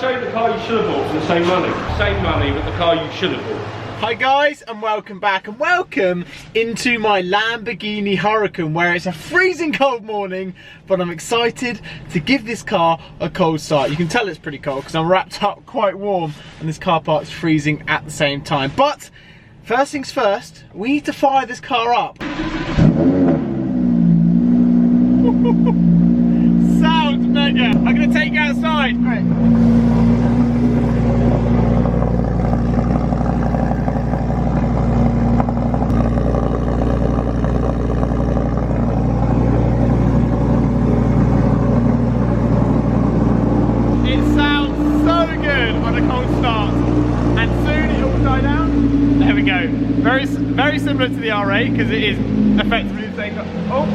show you the car you should have bought for the same money. Same money, but the car you should have bought. Hi guys, and welcome back, and welcome into my Lamborghini Huracan, where it's a freezing cold morning, but I'm excited to give this car a cold start. You can tell it's pretty cold because I'm wrapped up quite warm, and this car park's freezing at the same time. But first things first, we need to fire this car up. Sounds mega. I'm gonna take you outside. Right. Very similar to the R8 because it is effectively the same. Oh,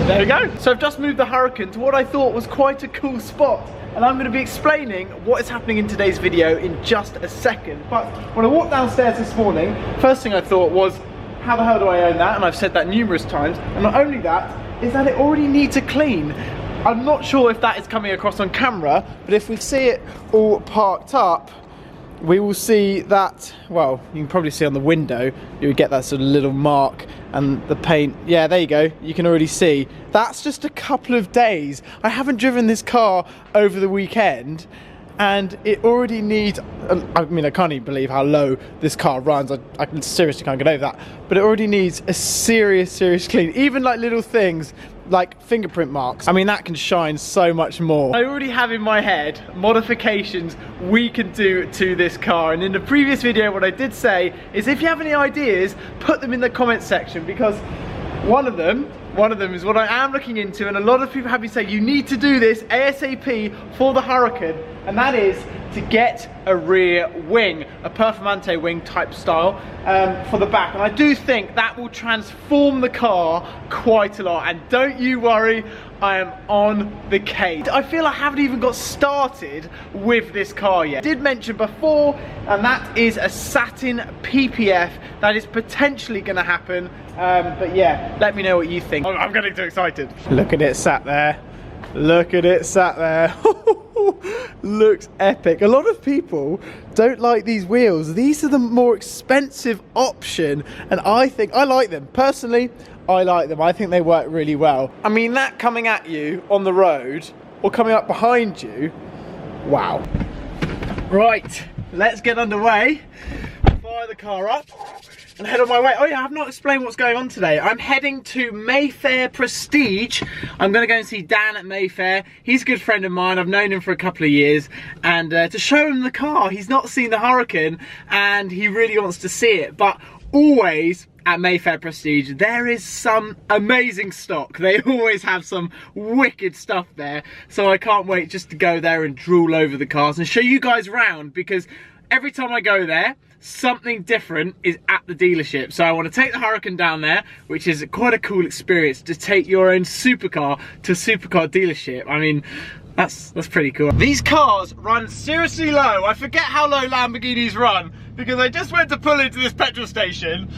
there we go. So I've just moved the Huracan to what I thought was quite a cool spot, and I'm going to be explaining what is happening in today's video in just a second. But when I walked downstairs this morning, first thing I thought was, how the hell do I own that? And I've said that numerous times. And not only that, is that it already needs a clean. I'm not sure if that is coming across on camera, but if we see it all parked up, we will see that, well, you can probably see on the window, you would get that sort of little mark, and the paint, yeah, there you go, you can already see. That's just a couple of days. I haven't driven this car over the weekend, and it already needs, I mean, I can't even believe how low this car runs. I seriously can't get over that. But it already needs a serious clean. Even like little things, like fingerprint marks. I mean, that can shine so much more. I already have in my head modifications we can do to this car, and in the previous video what I did say is, if you have any ideas, put them in the comment section, because one of them is what I am looking into, and a lot of people have been saying you need to do this ASAP for the Huracan, and that is to get a rear wing, a Performante wing type style for the back. And I do think that will transform the car quite a lot, and don't you worry, I am on the case. I feel I haven't even got started with this car yet. I did mention before, and that is a satin PPF that is potentially going to happen, but yeah, let me know what you think. I'm getting too excited. Look at it sat there. Look at it sat there. Looks epic. A lot of people don't like these wheels. These are the more expensive option, and I think I like them. Personally, I like them. I think they work really well. I mean, that coming at you on the road or coming up behind you, wow. Right, let's get underway. Fire the car up and head on my way. Oh yeah, I've not explained what's going on today. I'm heading to Mayfair Prestige. I'm gonna go and see Dan at Mayfair. He's a good friend of mine. I've known him for a couple of years, and to show him the car. He's not seen the Huracan and he really wants to see it. But always at Mayfair Prestige, there is some amazing stock. They always have some wicked stuff there. So I can't wait just to go there and drool over the cars and show you guys around, because every time I go there, something different is at the dealership. So I want to take the Huracan down there, which is quite a cool experience, to take your own supercar to a supercar dealership. I mean, that's pretty cool. These cars run seriously low. I forget how low Lamborghinis run, because I just went to pull into this petrol station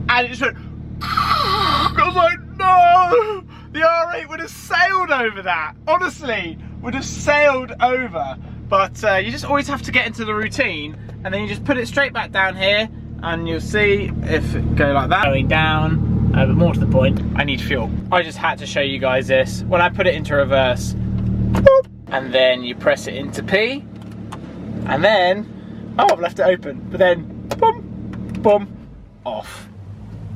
and it just went, I was like, no! The R8 would have sailed over that. Honestly, would have sailed over. But you just always have to get into the routine, and then you just put it straight back down here, and you'll see if it go like that, going down. But more to the point, I need fuel. I just had to show you guys this. When I put it into reverse, boop, and then you press it into P, and then, oh, I've left it open, but then, boom, boom, off.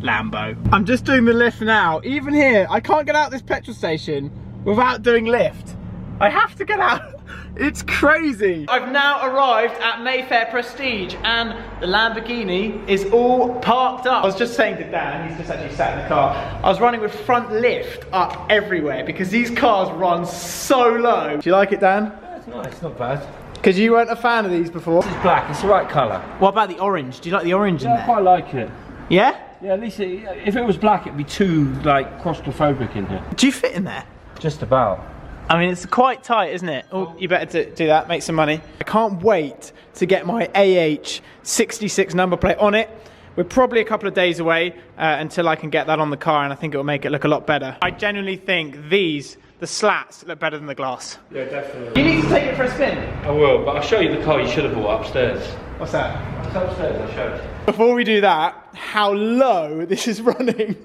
Lambo. I'm just doing the lift now. Even here, I can't get out this petrol station without doing lift. I have to get out. It's crazy. I've now arrived at Mayfair Prestige, and the Lamborghini is all parked up. I was just saying to Dan, he's just actually sat in the car, I was running with front lift up everywhere because these cars run so low. Do you like it, Dan? Yeah, it's nice, not bad. Because you weren't a fan of these before. This is black, it's the right colour. What about the orange? Do you like the orange in there? I quite like it. Yeah? Yeah, at least if it was black, it'd be too, like, claustrophobic in here. Do you fit in there? Just about. I mean, it's quite tight, isn't it? Oh, you better do that, make some money. I can't wait to get my AH 66 number plate on it. We're probably a couple of days away until I can get that on the car, and I think it will make it look a lot better. I genuinely think the slats look better than the glass. Yeah, definitely. You need to take it for a spin. I will, but I'll show you the car you should have bought upstairs. What's that? It's upstairs, I'll show you. Before we do that, how low this is running.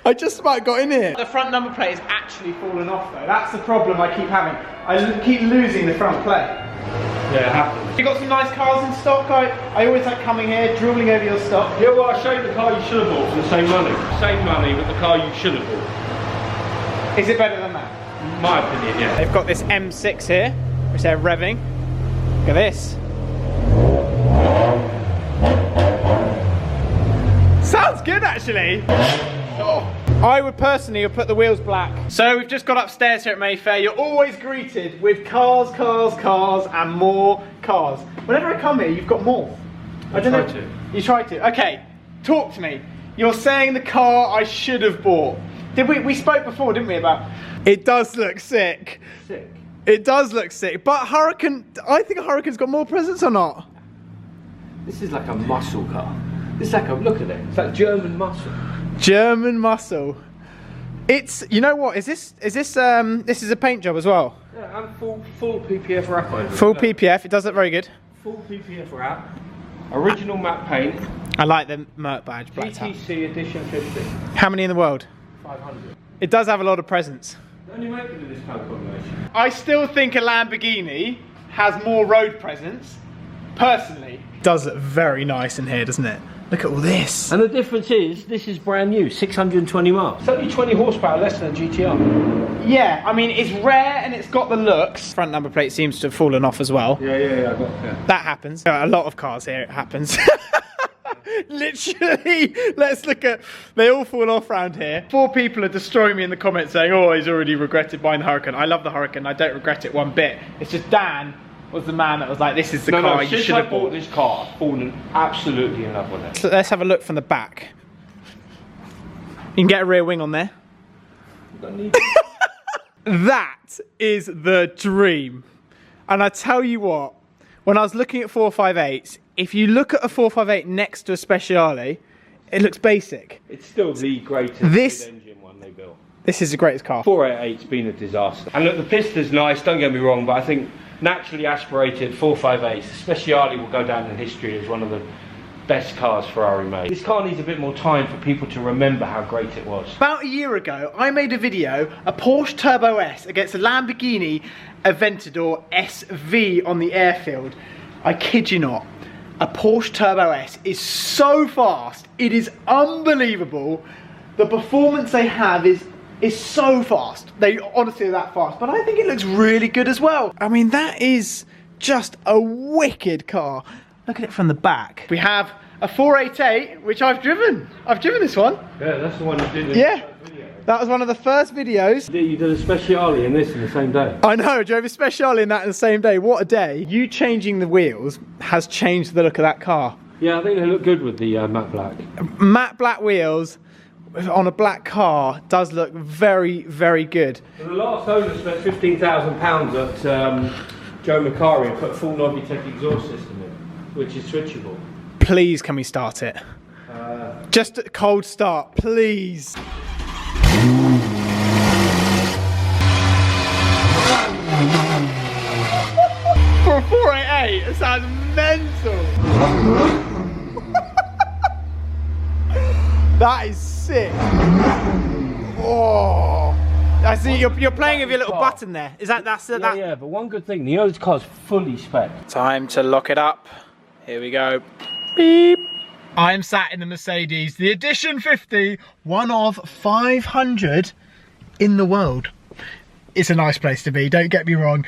I just about got in here. The front number plate is actually falling off though. That's the problem I keep having. I keep losing the front plate. Yeah, it happens. You got some nice cars in stock. I always like coming here, drooling over your stock. Yeah, well, I'll show you the car you should have bought for the same money. Same money, but the car you should have bought. Is it better than that? In my opinion, yeah. They've got this M6 here, which they're revving. Look at this. Sounds good actually. Oh. I would personally have put the wheels black. So we've just got upstairs here at Mayfair. You're always greeted with cars, cars, cars, and more cars. Whenever I come here, you've got more. I don't know. You try to. Okay, talk to me. You're saying the car I should have bought. Did we spoke before, didn't we, about... It does look sick. Sick. It does look sick. But Huracan, I think a Huracan's got more presence or not? This is like a muscle car. It's like a, look at it. It's like German muscle. German muscle. It's, you know what, this is a paint job as well? Yeah, and full PPF wrap over it. Full PPF, it does look very good. Full PPF wrap. Original matte paint. I like the Merc badge, black top. GTC edition 50. How many in the world? 500. It does have a lot of presence. Only make it in this colour combination. I still think a Lamborghini has more road presence, personally. It does look very nice in here, doesn't it? Look at all this. And the difference is, this is brand new, 620 miles. It's only 20 horsepower less than a GTR. Yeah, I mean, it's rare and it's got the looks. Front number plate seems to have fallen off as well. Yeah, I got that. That happens. A lot of cars here, it happens. Literally, let's look at, they all fall off around here. 4 people are destroying me in the comments saying, oh, he's already regretted buying the Huracan. I love the Huracan, I don't regret it one bit. It's just Dan was the man that was like, this is the car you should have bought. This car, I've fallen absolutely in love with it. So let's have a look from the back. You can get a rear wing on there. That is the dream. And I tell you what, when I was looking at 458s, if you look at a 458 next to a Speciale, it looks basic. It's still the greatest mid-engine one they built. This is the greatest car. 488's been a disaster. And look, the Pista's nice, don't get me wrong, but I think naturally aspirated 458s, Speciale will go down in history as one of the best cars Ferrari made. This car needs a bit more time for people to remember how great it was. About a year ago, I made a video, a Porsche Turbo S against a Lamborghini Aventador SV on the airfield. I kid you not, a Porsche Turbo S is so fast, it is unbelievable. The performance they have is so fast. They honestly are that fast, but I think it looks really good as well. I mean, that is just a wicked car. Look at it from the back. We have a 488, which I've driven. I've driven this one. Yeah, that's the one you did in the first video. That was one of the first videos. You did a Speciale in this in the same day. I know, I drove a Speciale in that in the same day. What a day. You changing the wheels has changed the look of that car. Yeah, I think they look good with the matte black. Matte black wheels on a black car does look very, very good. Well, the last owner spent £15,000 at Joe Macari and put a full Novitec exhaust system in, which is switchable. Please, can we start it? Just a cold start, please. For a 488, it sounds mental. That is sick. Oh, I see you're playing with your little button there. Is that that? Yeah, but one good thing, you know this car's fully spec. Time to lock it up. Here we go. Beep. I'm sat in the Mercedes, the Edition 50, one of 500 in the world. It's a nice place to be, don't get me wrong.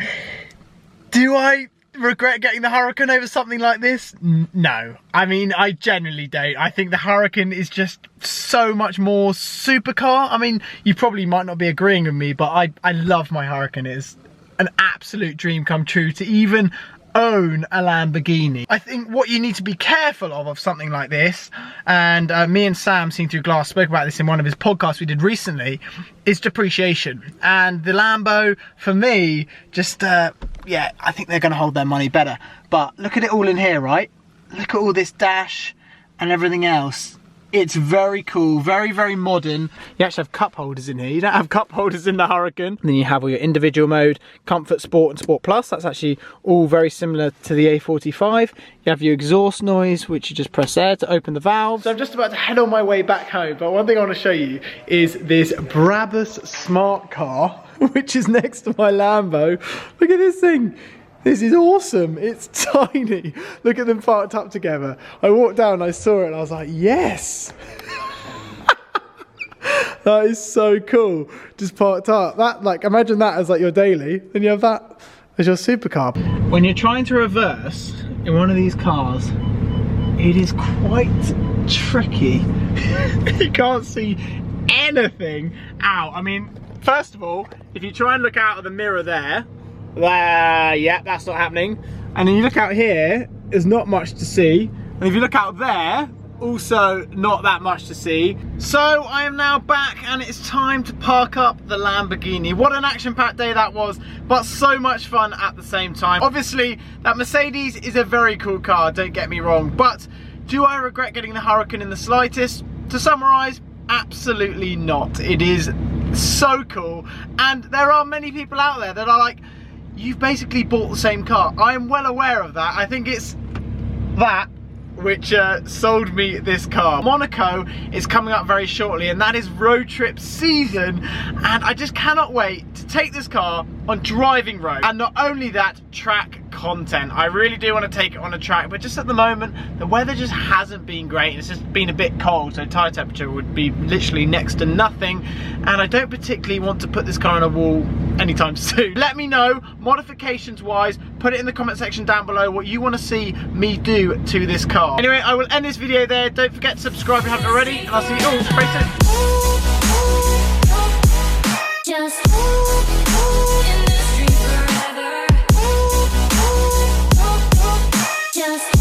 Do I regret getting the Huracan over something like this? No. I mean, I genuinely don't. I think the Huracan is just so much more supercar. I mean, you probably might not be agreeing with me, but I love my Huracan. It's an absolute dream come true to even own a Lamborghini. I think what you need to be careful of something like this, and me and Sam, Seen Through Glass, spoke about this in one of his podcasts we did recently, is depreciation. And the Lambo, for me, just yeah, I think they're going to hold their money better. But look at it all in here, right? Look at all this dash and everything else. It's very cool, very, very modern. You actually have cup holders in here. You don't have cup holders in the Huracan. And then you have all your individual mode, Comfort, Sport and Sport Plus. That's actually all very similar to the A45. You have your exhaust noise, which you just press there to open the valves. So I'm just about to head on my way back home, but one thing I want to show you is this Brabus smart car, which is next to my Lambo. Look at this thing. This is awesome. It's tiny. Look at them parked up together. I walked down, I saw it, and I was like, yes. That is so cool. Just parked up. That, like, imagine that as like your daily, and you have that as your supercar. When you're trying to reverse in one of these cars, it is quite tricky. You can't see anything out. I mean, first of all, if you try and look out of the mirror there, yeah, that's not happening. And then you look out here, there's not much to see. And if you look out there, also not that much to see. So I am now back and it's time to park up the Lamborghini. What an action-packed day that was, but so much fun at the same time. Obviously, that Mercedes is a very cool car, don't get me wrong, but do I regret getting the Huracan in the slightest? To summarise, absolutely not. It is so cool, and there are many people out there that are like, you've basically bought the same car. I am well aware of that. I think it's that which sold me this car. Monaco is coming up very shortly, and that is road trip season, and I just cannot wait to take this car on driving road. And not only that, track content. I really do want to take it on a track, but just at the moment the weather just hasn't been great. It's just been a bit cold, so tire temperature would be literally next to nothing, and I don't particularly want to put this car on a wall anytime soon. Let me know, modifications wise, put it in the comment section down below what you want to see me do to this car. Anyway, I will end this video there. Don't forget to subscribe if you haven't already, and I'll see you all very soon. Just